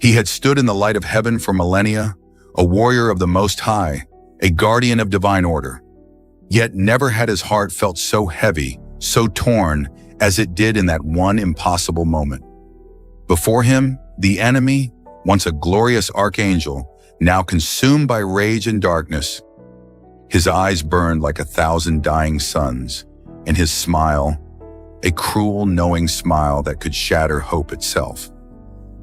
He had stood in the light of heaven for millennia, a warrior of the Most High, a guardian of divine order. Yet never had his heart felt so heavy, so torn, as it did in that one impossible moment. Before him, the enemy, once a glorious archangel, now consumed by rage and darkness. His eyes burned like 1,000 dying suns, and his smile, a cruel, knowing smile that could shatter hope itself.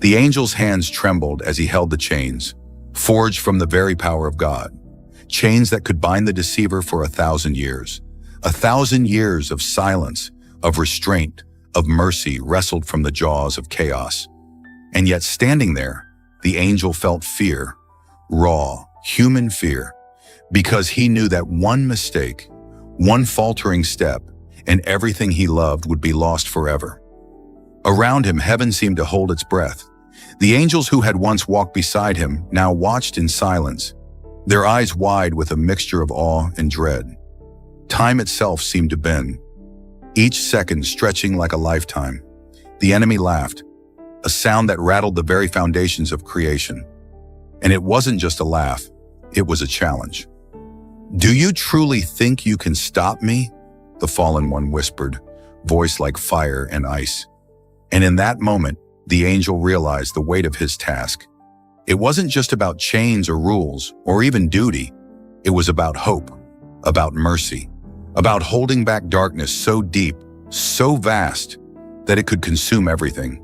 The angel's hands trembled as he held the chains, forged from the very power of God, chains that could bind the deceiver for 1,000 years. 1,000 years of silence, of restraint, of mercy wrestled from the jaws of chaos. And yet standing there, the angel felt fear, raw, human fear, because he knew that one mistake, one faltering step, and everything he loved would be lost forever. Around him, heaven seemed to hold its breath. The angels who had once walked beside him now watched in silence, their eyes wide with a mixture of awe and dread. Time itself seemed to bend, each second stretching like a lifetime. The enemy laughed, a sound that rattled the very foundations of creation. And it wasn't just a laugh, it was a challenge. "Do you truly think you can stop me?" the fallen one whispered, voice like fire and ice. And in that moment, the angel realized the weight of his task. It wasn't just about chains or rules, or even duty. It was about hope, about mercy, about holding back darkness so deep, so vast, that it could consume everything,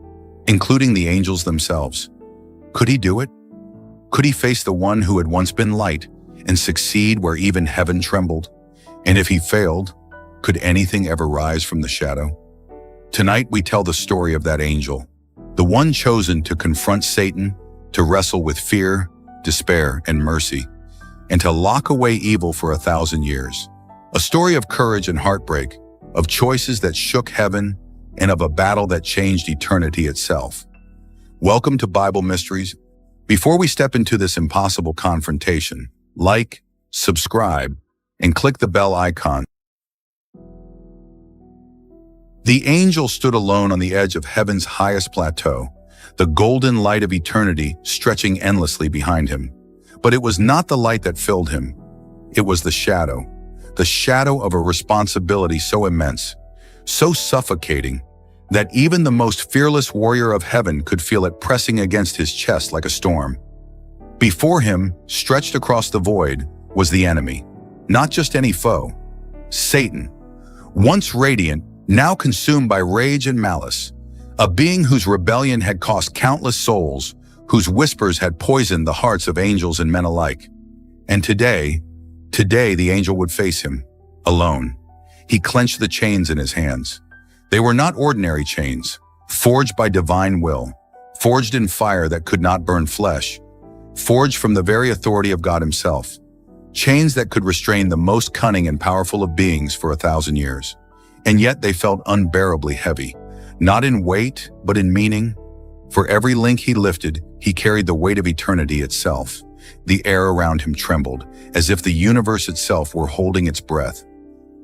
including the angels themselves. Could he do it? Could he face the one who had once been light and succeed where even heaven trembled? And if he failed, could anything ever rise from the shadow? Tonight we tell the story of that angel, the one chosen to confront Satan, to wrestle with fear, despair, and mercy, and to lock away evil for 1,000 years. A story of courage and heartbreak, of choices that shook heaven, and of a battle that changed eternity itself. Welcome to Bible Mysteries. Before we step into this impossible confrontation, like, subscribe, and click the bell icon. The angel stood alone on the edge of heaven's highest plateau, the golden light of eternity stretching endlessly behind him. But it was not the light that filled him. It was the shadow of a responsibility so immense, so suffocating, that even the most fearless warrior of heaven could feel it pressing against his chest like a storm. Before him, stretched across the void, was the enemy. Not just any foe. Satan, once radiant, now consumed by rage and malice. A being whose rebellion had cost countless souls, whose whispers had poisoned the hearts of angels and men alike. And today the angel would face him, alone. He clenched the chains in his hands. They were not ordinary chains, forged by divine will, forged in fire that could not burn flesh, forged from the very authority of God himself. Chains that could restrain the most cunning and powerful of beings for 1,000 years. And yet they felt unbearably heavy, not in weight, but in meaning. For every link he lifted, he carried the weight of eternity itself. The air around him trembled, as if the universe itself were holding its breath.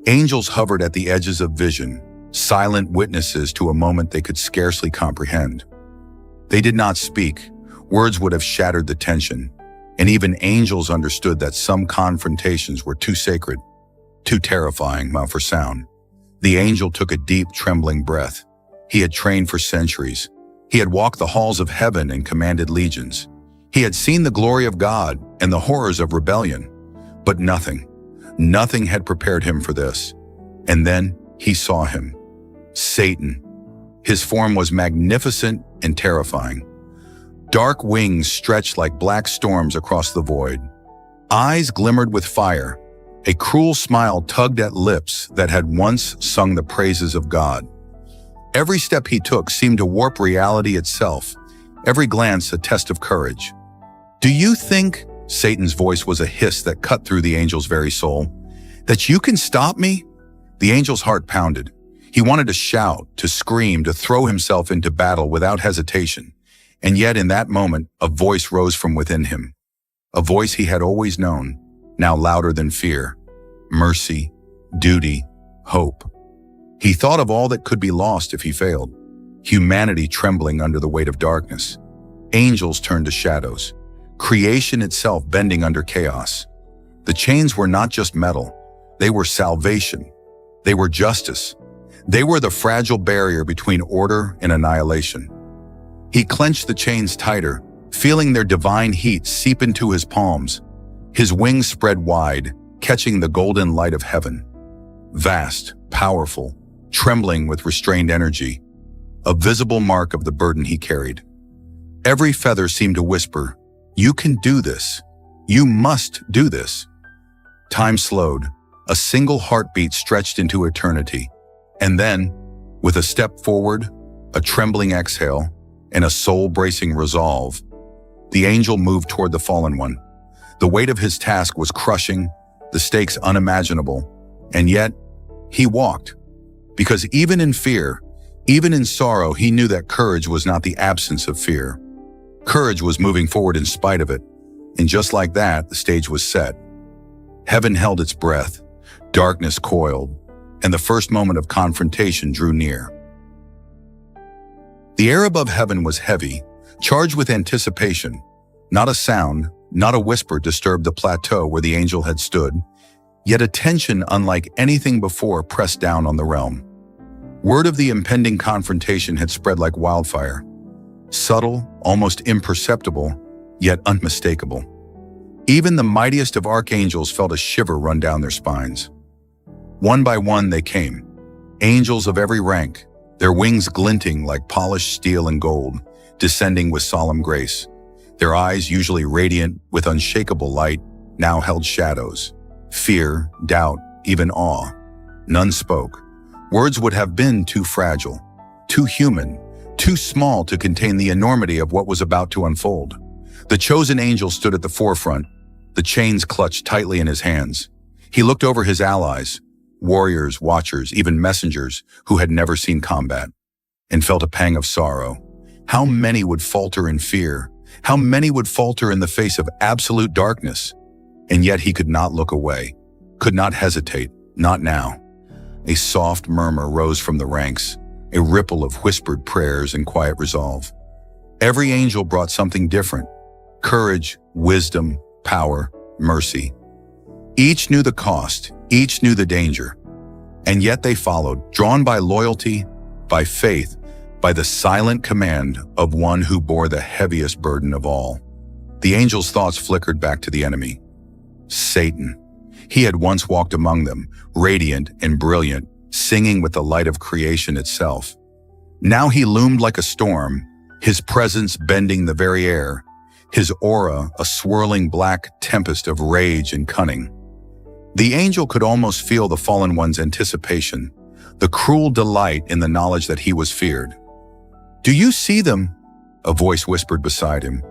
Angels hovered at the edges of vision, silent witnesses to a moment they could scarcely comprehend. They did not speak. Words would have shattered the tension. And even angels understood that some confrontations were too sacred, too terrifying for sound. The angel took a deep, trembling breath. He had trained for centuries. He had walked the halls of heaven and commanded legions. He had seen the glory of God and the horrors of rebellion. But nothing had prepared him for this. And then he saw him. Satan. His form was magnificent and terrifying. Dark wings stretched like black storms across the void. Eyes glimmered with fire. A cruel smile tugged at lips that had once sung the praises of God. Every step he took seemed to warp reality itself, every glance a test of courage. "Do you think," Satan's voice was a hiss that cut through the angel's very soul, "that you can stop me?" The angel's heart pounded. He wanted to shout, to scream, to throw himself into battle without hesitation. And yet in that moment, a voice rose from within him. A voice he had always known, now louder than fear. Mercy, duty, hope. He thought of all that could be lost if he failed. Humanity trembling under the weight of darkness. Angels turned to shadows, creation itself bending under chaos. The chains were not just metal, they were salvation. They were justice. They were the fragile barrier between order and annihilation. He clenched the chains tighter, feeling their divine heat seep into his palms. His wings spread wide, catching the golden light of heaven. Vast, powerful, trembling with restrained energy, a visible mark of the burden he carried. Every feather seemed to whisper, "You can do this. You must do this." Time slowed, a single heartbeat stretched into eternity. And then, with a step forward, a trembling exhale, and a soul-bracing resolve, the angel moved toward the fallen one. The weight of his task was crushing, the stakes unimaginable, and yet, he walked. Because even in fear, even in sorrow, he knew that courage was not the absence of fear. Courage was moving forward in spite of it, and just like that, the stage was set. Heaven held its breath, darkness coiled, and the first moment of confrontation drew near. The air above heaven was heavy, charged with anticipation. Not a sound, not a whisper disturbed the plateau where the angel had stood, yet a tension unlike anything before pressed down on the realm. Word of the impending confrontation had spread like wildfire. Subtle, almost imperceptible, yet unmistakable. Even the mightiest of archangels felt a shiver run down their spines. One by one they came, angels of every rank, their wings glinting like polished steel and gold, descending with solemn grace. Their eyes, usually radiant with unshakable light, now held shadows. Fear, doubt, even awe. None spoke. Words would have been too fragile, too human, too small to contain the enormity of what was about to unfold. The chosen angel stood at the forefront, the chains clutched tightly in his hands. He looked over his allies, warriors, watchers, even messengers who had never seen combat, and felt a pang of sorrow. How many would falter in fear? How many would falter in the face of absolute darkness? And yet he could not look away, could not hesitate, not now. A soft murmur rose from the ranks, a ripple of whispered prayers and quiet resolve. Every angel brought something different: courage, wisdom, power, mercy. Each knew the cost, each knew the danger, and yet they followed, drawn by loyalty, by faith, by the silent command of one who bore the heaviest burden of all. The angel's thoughts flickered back to the enemy. Satan. He had once walked among them, radiant and brilliant, singing with the light of creation itself. Now he loomed like a storm, his presence bending the very air, his aura a swirling black tempest of rage and cunning. The angel could almost feel the fallen one's anticipation, the cruel delight in the knowledge that he was feared. "Do you see them?" a voice whispered beside him.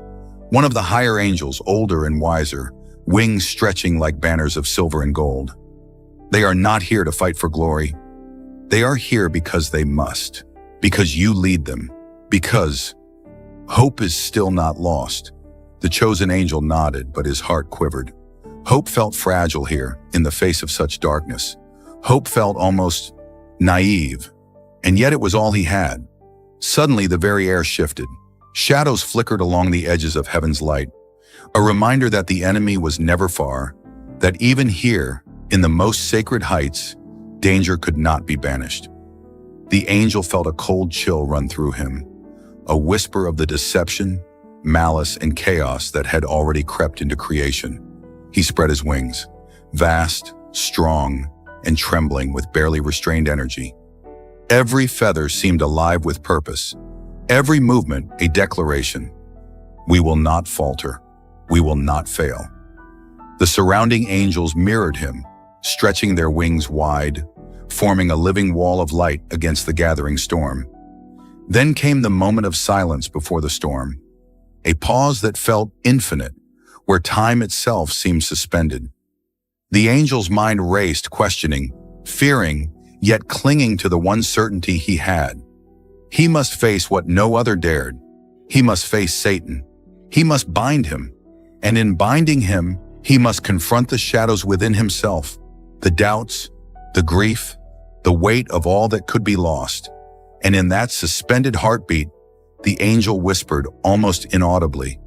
One of the higher angels, older and wiser, wings stretching like banners of silver and gold. "They are not here to fight for glory. They are here because they must, because you lead them, because hope is still not lost." The chosen angel nodded, but his heart quivered. Hope felt fragile here, in the face of such darkness. Hope felt almost naive, and yet it was all he had. Suddenly, the very air shifted. Shadows flickered along the edges of heaven's light, a reminder that the enemy was never far, that even here, in the most sacred heights, danger could not be banished. The angel felt a cold chill run through him, a whisper of the deception, malice, and chaos that had already crept into creation. He spread his wings, vast, strong, and trembling with barely restrained energy. Every feather seemed alive with purpose, every movement a declaration. We will not falter. We will not fail. The surrounding angels mirrored him, stretching their wings wide, forming a living wall of light against the gathering storm. Then came the moment of silence before the storm, a pause that felt infinite, where time itself seemed suspended. The angel's mind raced, questioning, fearing, yet clinging to the one certainty he had. He must face what no other dared. He must face Satan. He must bind him. And in binding him, he must confront the shadows within himself, the doubts, the grief, the weight of all that could be lost. And in that suspended heartbeat, The angel whispered almost inaudibly,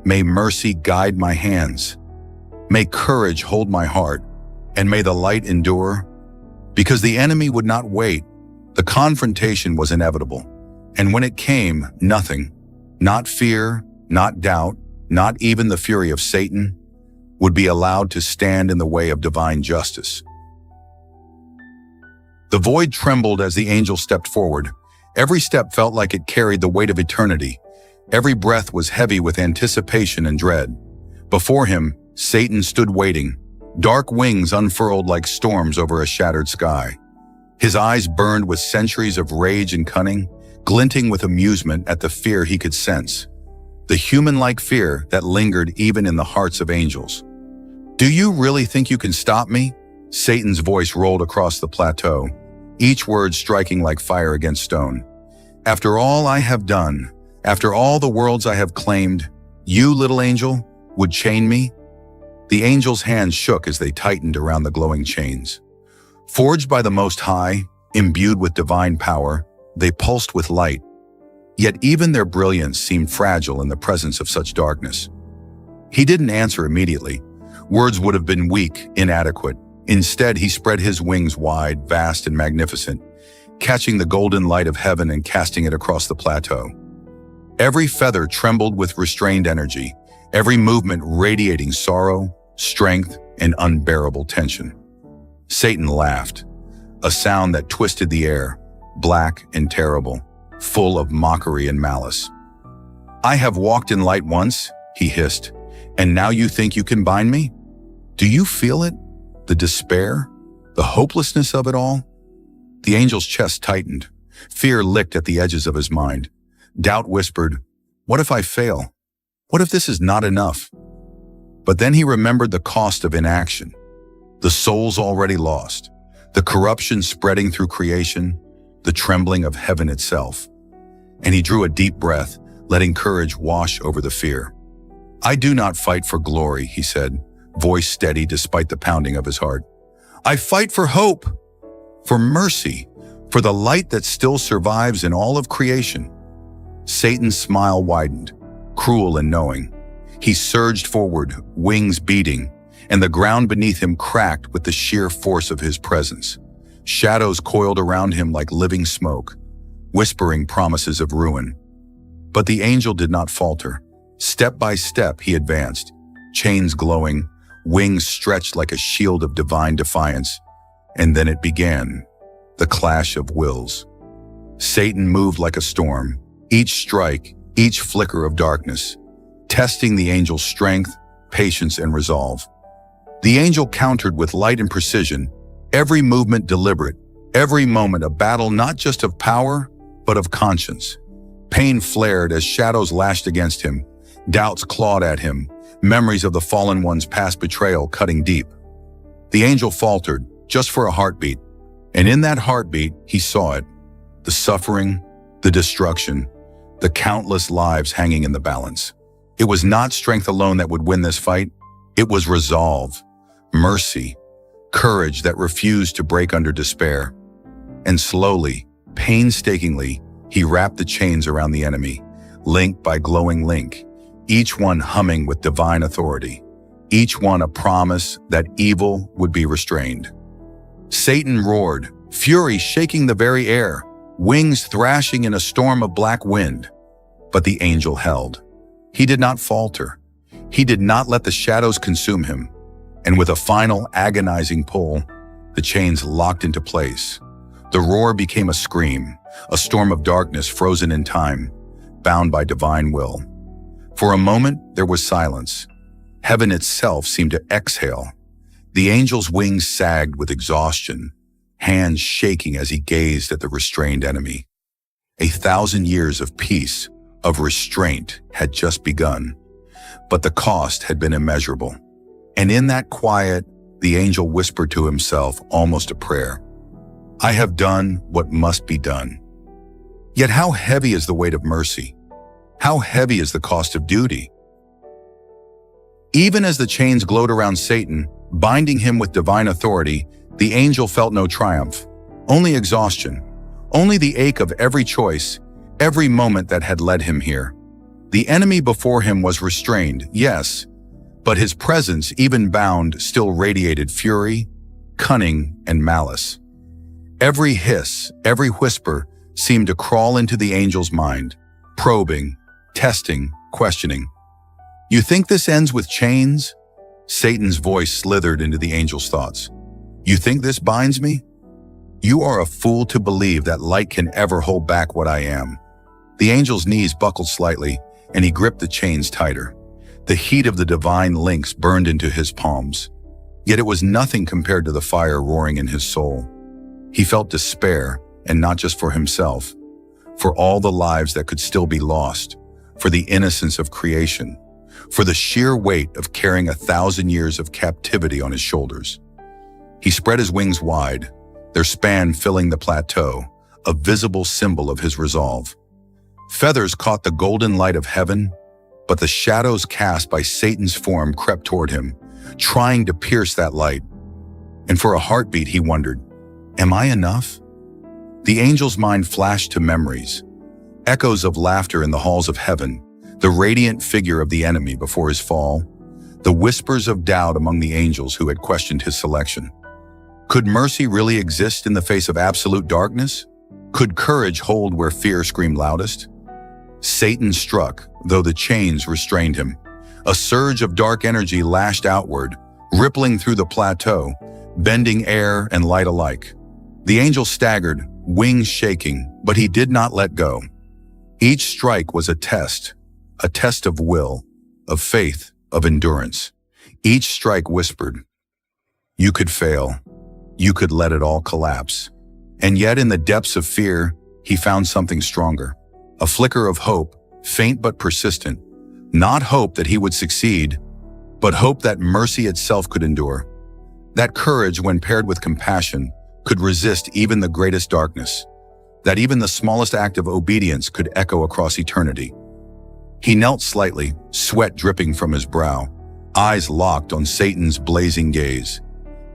"May mercy guide my hands. May courage hold my heart, and may the light endure." Because the enemy would not wait. The confrontation was inevitable. And when it came, nothing, not fear, not doubt, not even the fury of Satan, would be allowed to stand in the way of divine justice. The void trembled as the angel stepped forward. Every step felt like it carried the weight of eternity. Every breath was heavy with anticipation and dread. Before him, Satan stood waiting, dark wings unfurled like storms over a shattered sky. His eyes burned with centuries of rage and cunning, glinting with amusement at the fear he could sense. The human-like fear that lingered even in the hearts of angels. "Do you really think you can stop me?" Satan's voice rolled across the plateau, each word striking like fire against stone. "After all I have done, after all the worlds I have claimed, you, little angel, would chain me?" The angel's hands shook as they tightened around the glowing chains. Forged by the Most High, imbued with divine power, they pulsed with light. Yet even their brilliance seemed fragile in the presence of such darkness. He didn't answer immediately. Words would have been weak, inadequate. Instead, he spread his wings wide, vast and magnificent, catching the golden light of heaven and casting it across the plateau. Every feather trembled with restrained energy, every movement radiating sorrow, strength, and unbearable tension. Satan laughed, a sound that twisted the air, black and terrible, full of mockery and malice. "I have walked in light once," he hissed, "and now you think you can bind me? Do you feel it? The despair? The hopelessness of it all?" The angel's chest tightened. Fear licked at the edges of his mind. Doubt whispered, "What if I fail? What if this is not enough?" But then he remembered the cost of inaction. The souls already lost, the corruption spreading through creation, the trembling of heaven itself. And he drew a deep breath, letting courage wash over the fear. "I do not fight for glory," he said, voice steady despite the pounding of his heart. "I fight for hope, for mercy, for the light that still survives in all of creation." Satan's smile widened, cruel and knowing. He surged forward, wings beating, and the ground beneath him cracked with the sheer force of his presence. Shadows coiled around him like living smoke, whispering promises of ruin. But the angel did not falter. Step by step, he advanced, chains glowing, wings stretched like a shield of divine defiance. And then it began, the clash of wills. Satan moved like a storm, each strike, each flicker of darkness, testing the angel's strength, patience, and resolve. The angel countered with light and precision, every movement deliberate, every moment a battle not just of power, but of conscience. Pain flared as shadows lashed against him, doubts clawed at him, memories of the fallen one's past betrayal cutting deep. The angel faltered, just for a heartbeat, and in that heartbeat, he saw it, the suffering, the destruction, the countless lives hanging in the balance. It was not strength alone that would win this fight. It was resolve, mercy, courage that refused to break under despair. And slowly, painstakingly, he wrapped the chains around the enemy, link by glowing link, each one humming with divine authority, each one a promise that evil would be restrained. Satan roared, fury shaking the very air, wings thrashing in a storm of black wind. But the angel held. He did not falter. He did not let the shadows consume him. And with a final agonizing pull, the chains locked into place. The roar became a scream, a storm of darkness frozen in time, bound by divine will. For a moment, there was silence. Heaven itself seemed to exhale. The angel's wings sagged with exhaustion, hands shaking as he gazed at the restrained enemy. 1,000 years of peace, of restraint, had just begun, but the cost had been immeasurable. And in that quiet, the angel whispered to himself, almost a prayer, "I have done what must be done." Yet how heavy is the weight of mercy? How heavy is the cost of duty? Even as the chains glowed around Satan, binding him with divine authority, the angel felt no triumph, only exhaustion, only the ache of every choice, every moment that had led him here. The enemy before him was restrained, yes, but his presence, even bound, still radiated fury, cunning, and malice. Every hiss, every whisper seemed to crawl into the angel's mind, probing, testing, questioning. "You think this ends with chains?" Satan's voice slithered into the angel's thoughts. "You think this binds me? You are a fool to believe that light can ever hold back what I am." The angel's knees buckled slightly, and he gripped the chains tighter. The heat of the divine links burned into his palms. Yet it was nothing compared to the fire roaring in his soul. He felt despair, and not just for himself, for all the lives that could still be lost, for the innocence of creation, for the sheer weight of carrying 1,000 years of captivity on his shoulders. He spread his wings wide, their span filling the plateau, a visible symbol of his resolve. Feathers caught the golden light of heaven, but the shadows cast by Satan's form crept toward him, trying to pierce that light. And for a heartbeat, he wondered, "Am I enough?" The angel's mind flashed to memories, echoes of laughter in the halls of heaven, the radiant figure of the enemy before his fall, the whispers of doubt among the angels who had questioned his selection. Could mercy really exist in the face of absolute darkness? Could courage hold where fear screamed loudest? Satan struck, though the chains restrained him. A surge of dark energy lashed outward, rippling through the plateau, bending air and light alike. The angel staggered, wings shaking, but he did not let go. Each strike was a test of will, of faith, of endurance. Each strike whispered, "You could fail. You could let it all collapse." And yet in the depths of fear, he found something stronger. A flicker of hope, faint but persistent. Not hope that he would succeed, but hope that mercy itself could endure. That courage, when paired with compassion, could resist even the greatest darkness. That even the smallest act of obedience could echo across eternity. He knelt slightly, sweat dripping from his brow, eyes locked on Satan's blazing gaze.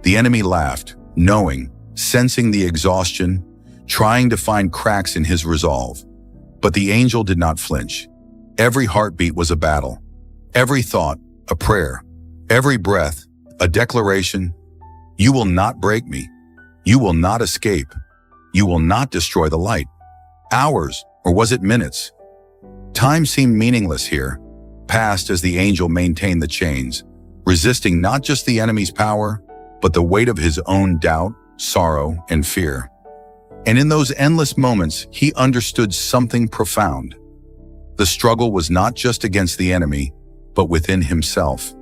The enemy laughed, knowing, sensing the exhaustion, trying to find cracks in his resolve. But the angel did not flinch. Every heartbeat was a battle. Every thought, a prayer. Every breath, a declaration. "You will not break me. You will not escape. You will not destroy the light." Hours, or was it minutes? Time seemed meaningless here, passed as the angel maintained the chains, resisting not just the enemy's power, but the weight of his own doubt, sorrow, and fear. And in those endless moments, he understood something profound. The struggle was not just against the enemy, but within himself.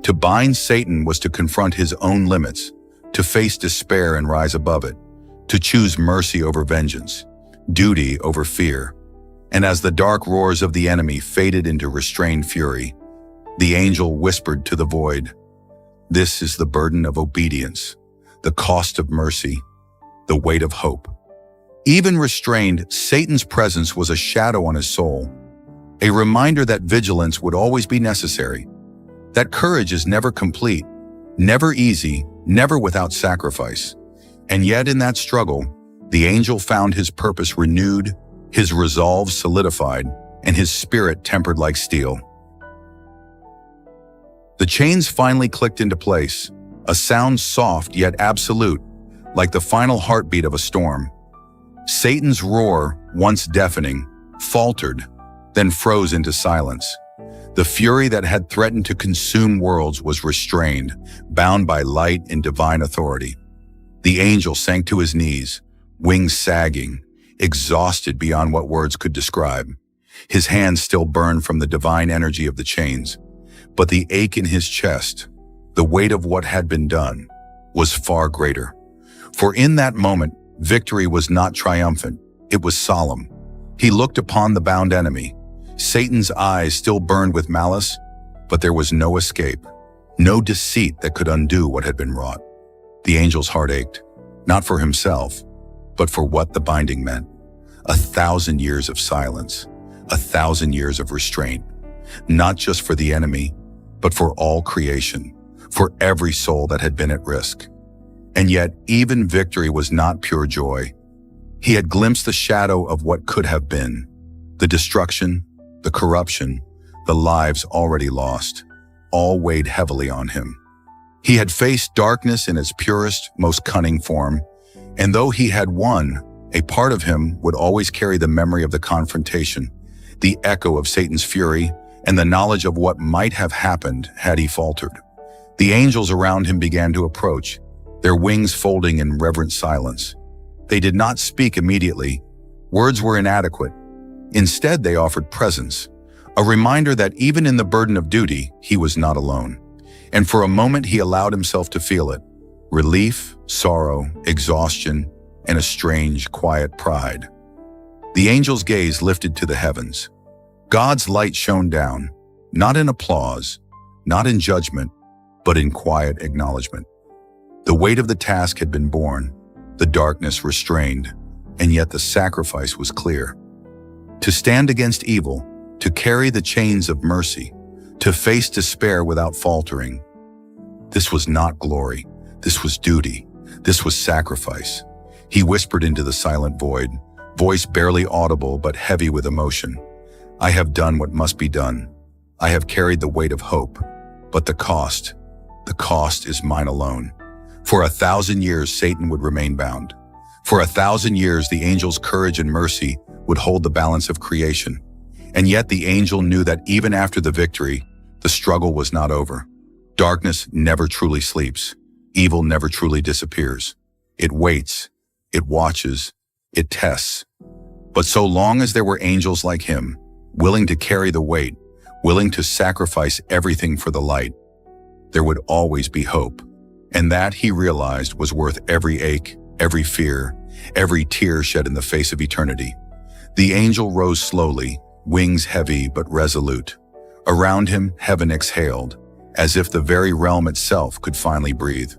To bind Satan was to confront his own limits, to face despair and rise above it, to choose mercy over vengeance, duty over fear. And as the dark roars of the enemy faded into restrained fury, the angel whispered to the void, "This is the burden of obedience, the cost of mercy, the weight of hope." Even restrained, Satan's presence was a shadow on his soul, a reminder that vigilance would always be necessary, that courage is never complete, never easy, never without sacrifice. And yet in that struggle, the angel found his purpose renewed, his resolve solidified, and his spirit tempered like steel. The chains finally clicked into place, a sound soft yet absolute, like the final heartbeat of a storm. Satan's roar, once deafening, faltered, then froze into silence. The fury that had threatened to consume worlds was restrained, bound by light and divine authority. The angel sank to his knees, wings sagging, exhausted beyond what words could describe. His hands still burned from the divine energy of the chains, but the ache in his chest, the weight of what had been done, was far greater. For in that moment, victory was not triumphant, it was solemn. He looked upon the bound enemy. Satan's eyes still burned with malice, but there was no escape, no deceit that could undo what had been wrought. The angel's heart ached, not for himself, but for what the binding meant. 1,000 years of silence, 1,000 years of restraint, not just for the enemy, but for all creation, for every soul that had been at risk. And yet, even victory was not pure joy. He had glimpsed the shadow of what could have been, the destruction, the corruption, the lives already lost, all weighed heavily on him. He had faced darkness in its purest, most cunning form, and though he had won, a part of him would always carry the memory of the confrontation, the echo of Satan's fury, and the knowledge of what might have happened had he faltered. The angels around him began to approach, their wings folding in reverent silence. They did not speak immediately. Words were inadequate. Instead, they offered presence, a reminder that even in the burden of duty, he was not alone. And for a moment, he allowed himself to feel it. Relief, sorrow, exhaustion, and a strange, quiet pride. The angel's gaze lifted to the heavens. God's light shone down, not in applause, not in judgment, but in quiet acknowledgement. The weight of the task had been borne, the darkness restrained, and yet the sacrifice was clear. To stand against evil, to carry the chains of mercy, to face despair without faltering. This was not glory. This was duty. This was sacrifice. He whispered into the silent void, voice barely audible but heavy with emotion. I have done what must be done. I have carried the weight of hope. But the cost is mine alone. For 1,000 years, Satan would remain bound. For 1,000 years, the angel's courage and mercy would hold the balance of creation. And yet the angel knew that even after the victory, the struggle was not over. Darkness never truly sleeps. Evil never truly disappears. It waits, it watches, it tests. But so long as there were angels like him, willing to carry the weight, willing to sacrifice everything for the light, there would always be hope. And that, he realized, was worth every ache, every fear, every tear shed in the face of eternity. The angel rose slowly, wings heavy but resolute. Around him, heaven exhaled, as if the very realm itself could finally breathe.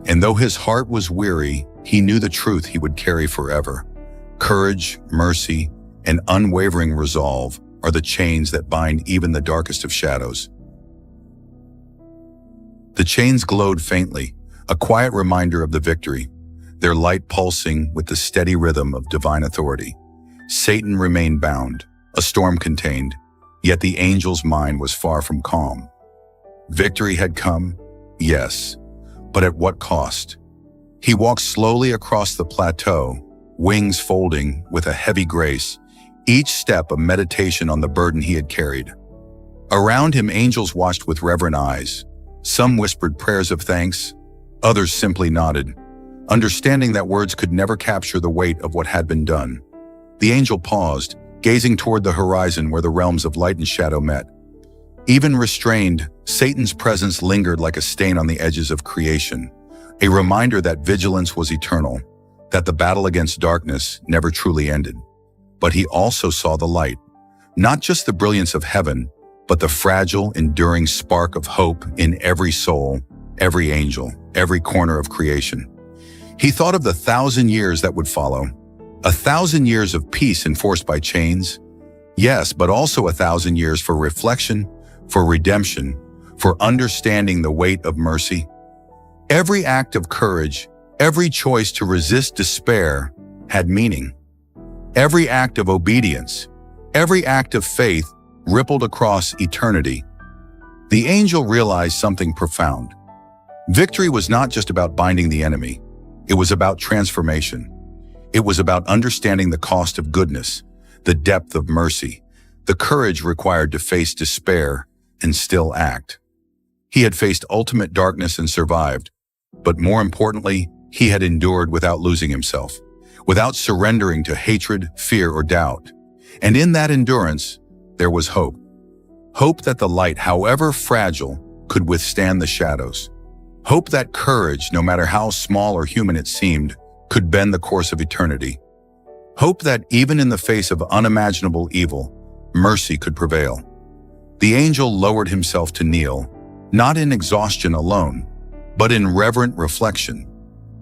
And though his heart was weary, he knew the truth he would carry forever. Courage, mercy, and unwavering resolve are the chains that bind even the darkest of shadows. The chains glowed faintly, a quiet reminder of the victory, their light pulsing with the steady rhythm of divine authority. Satan remained bound, a storm contained, yet the angel's mind was far from calm. Victory had come, yes, but at what cost? He walked slowly across the plateau, wings folding with a heavy grace, each step a meditation on the burden he had carried. Around him, angels watched with reverent eyes. Some whispered prayers of thanks, others simply nodded, understanding that words could never capture the weight of what had been done. The angel paused, gazing toward the horizon where the realms of light and shadow met. Even restrained, Satan's presence lingered like a stain on the edges of creation, a reminder that vigilance was eternal, that the battle against darkness never truly ended. But he also saw the light, not just the brilliance of heaven, but the fragile, enduring spark of hope in every soul, every angel, every corner of creation. He thought of the 1,000 years that would follow, 1,000 years of peace enforced by chains, yes, but also 1,000 years for reflection, for redemption, for understanding the weight of mercy. Every act of courage, every choice to resist despair had meaning. Every act of obedience, every act of faith rippled across eternity. The angel realized something profound. Victory was not just about binding the enemy. It was about transformation. It was about understanding the cost of goodness, the depth of mercy, the courage required to face despair and still act. He had faced ultimate darkness and survived, but more importantly, he had endured without losing himself, without surrendering to hatred, fear, or doubt. And in that endurance, there was hope. Hope that the light, however fragile, could withstand the shadows. Hope that courage, no matter how small or human it seemed, could bend the course of eternity. Hope that even in the face of unimaginable evil, mercy could prevail. The angel lowered himself to kneel, not in exhaustion alone, but in reverent reflection.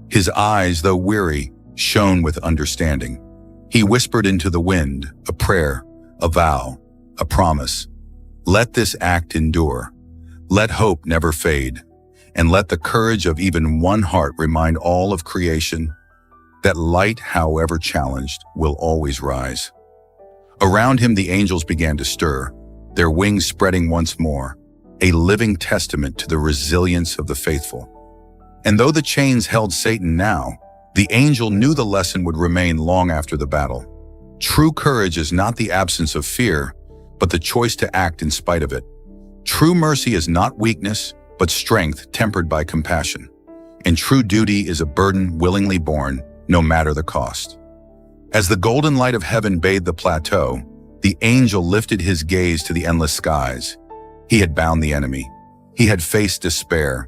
His eyes, though weary, shone with understanding. He whispered into the wind, a prayer, a vow, a promise. Let this act endure. Let hope never fade. And let the courage of even one heart remind all of creation, that light, however challenged, will always rise. Around him the angels began to stir, their wings spreading once more, a living testament to the resilience of the faithful. And though the chains held Satan now, the angel knew the lesson would remain long after the battle. True courage is not the absence of fear, but the choice to act in spite of it. True mercy is not weakness, but strength tempered by compassion. And true duty is a burden willingly borne, no matter the cost. As the golden light of heaven bathed the plateau, the angel lifted his gaze to the endless skies. He had bound the enemy. He had faced despair,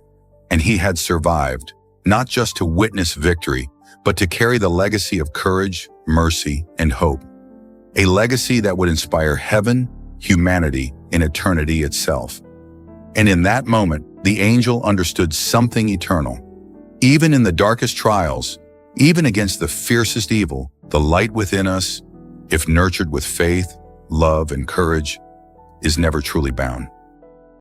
and he had survived, not just to witness victory, but to carry the legacy of courage, mercy, and hope. A legacy that would inspire heaven, humanity, and eternity itself. And in that moment, the angel understood something eternal. Even in the darkest trials, even against the fiercest evil, the light within us, if nurtured with faith, love, and courage, is never truly bound.